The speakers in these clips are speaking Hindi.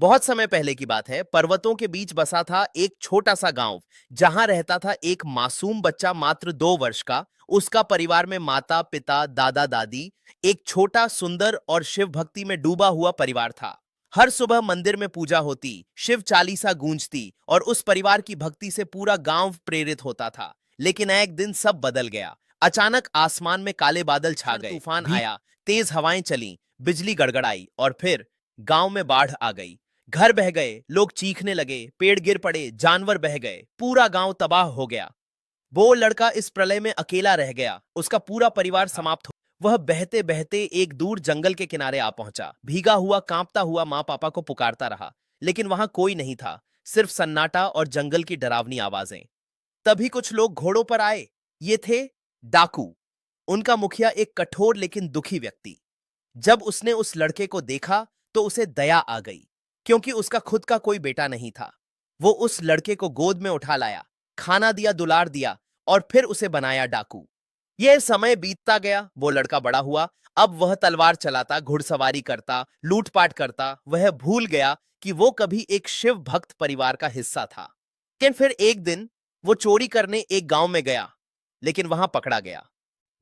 बहुत समय पहले की बात है। पर्वतों के बीच बसा था एक छोटा सा गांव, जहां रहता था एक मासूम बच्चा मात्र 2 वर्ष का। उसका परिवार में माता पिता दादा दादी, एक छोटा सुंदर और शिव भक्ति में डूबा हुआ परिवार था। हर सुबह मंदिर में पूजा होती, शिव चालीसा गूंजती और उस परिवार की भक्ति से पूरा गांव प्रेरित होता था। लेकिन एक दिन सब बदल गया। अचानक आसमान में काले बादल छा गए, तूफान आया, तेज हवाएं चली, बिजली गड़गड़ाई और फिर गांव में बाढ़ आ गई। घर बह गए, लोग चीखने लगे, पेड़ गिर पड़े, जानवर बह गए, पूरा गांव तबाह हो गया। वो लड़का इस प्रलय में अकेला रह गया, उसका पूरा परिवार समाप्त हो। वह बहते बहते एक दूर जंगल के किनारे आ पहुंचा, भीगा हुआ कांपता हुआ माँ पापा को पुकारता रहा। लेकिन वहां कोई नहीं था, सिर्फ सन्नाटा और जंगल की डरावनी आवाजें। तभी कुछ लोग घोड़ों पर आए। ये थे डाकू। उनका मुखिया एक कठोर लेकिन दुखी व्यक्ति। जब उसने उस लड़के को देखा तो उसे दया आ गई, क्योंकि उसका खुद का कोई बेटा नहीं था। वो उस लड़के को गोद में उठा लाया, खाना दिया, दुलार दिया और फिर उसे बनाया डाकू। यह समय बीतता गया, वो लड़का बड़ा हुआ। अब वह तलवार चलाता, घुड़सवारी करता, लूटपाट करता। वह भूल गया कि वो कभी एक शिव भक्त परिवार का हिस्सा था। लेकिन फिर एक दिन वो चोरी करने एक गांव में गया, लेकिन वहां पकड़ा गया।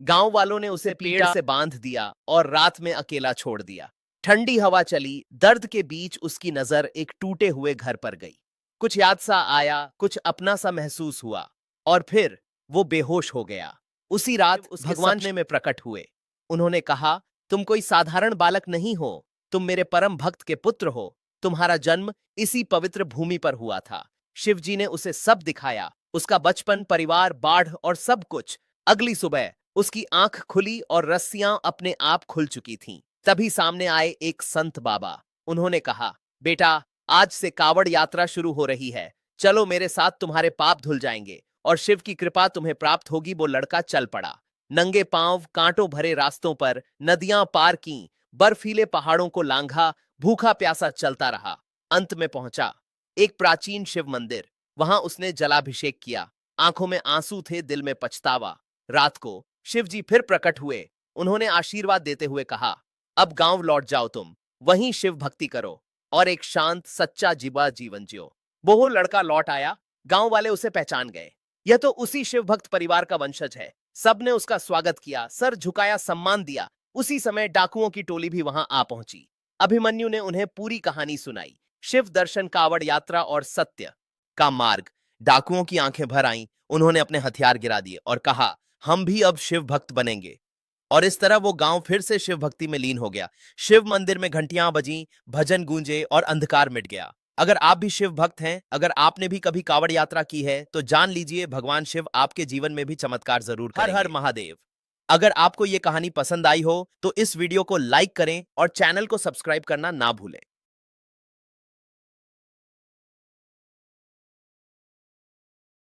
गांव वालों ने उसे पेड़ से बांध दिया और रात में अकेला छोड़ दिया। ठंडी हवा चली, दर्द के बीच उसकी नजर एक टूटे हुए घर पर गई। कुछ याद सा आया, कुछ अपना सा महसूस हुआ और फिर वो बेहोश हो गया। उसी रात उसके भगवान सपने में प्रकट हुए। उन्होंने कहा, तुम कोई साधारण बालक नहीं हो, तुम मेरे परम भक्त के पुत्र हो। तुम्हारा जन्म इसी पवित्र भूमि पर हुआ था। शिव जी ने उसे सब दिखाया, उसका बचपन, परिवार, बाढ़ और सब कुछ। अगली सुबह उसकी आंख खुली और रस्सियां अपने आप खुल चुकी थीं। तभी सामने आए एक संत बाबा। उन्होंने कहा, बेटा, आज से कावड़ यात्रा शुरू हो रही है। चलो मेरे साथ, तुम्हारे पाप धुल जाएंगे और शिव की कृपा तुम्हें प्राप्त होगी। वो लड़का चल पड़ा। नंगे पांव कांटों भरे रास्तों पर, नदियां पार की, बर्फीले पहाड़ों को लांघा, भूखा प्यासा चलता रहा। अंत में पहुंचा एक प्राचीन शिव मंदिर। वहां उसने जलाभिषेक किया। आंखों में आंसू थे, दिल में पछतावा। रात को शिव जी फिर प्रकट हुए। उन्होंने आशीर्वाद देते हुए कहा, अब गांव लौट जाओ तुम, वहीं शिव भक्ति करो और एक शांत सच्चा जीवा जीवन जियो। वो लड़का लौट आया। गांव वाले उसे पहचान गए। यह तो उसी शिव भक्त परिवार का वंशज है। सबने उसका स्वागत किया, सर झुकाया, सम्मान दिया। उसी समय डाकुओं की टोली भी वहां आ पहुंची। अभिमन्यु ने उन्हें पूरी कहानी सुनाई, शिव दर्शन, कावड़ यात्रा और सत्य का मार्ग। डाकुओं की आंखें भर आईं। उन्होंने अपने हथियार गिरा दिए और कहा, हम भी अब शिव भक्त बनेंगे। और इस तरह वो गांव फिर से शिव भक्ति में लीन हो गया। शिव मंदिर में घंटियां बजीं, भजन गूंजे और अंधकार मिट गया। अगर आप भी शिव भक्त हैं, अगर आपने भी कभी कावड़ यात्रा की है, तो जान लीजिए भगवान शिव आपके जीवन में भी चमत्कार जरूर करेंगे। हर हर महादेव। अगर आपको ये कहानी पसंद आई हो तो इस वीडियो को लाइक करें और चैनल को सब्सक्राइब करना ना भूलें।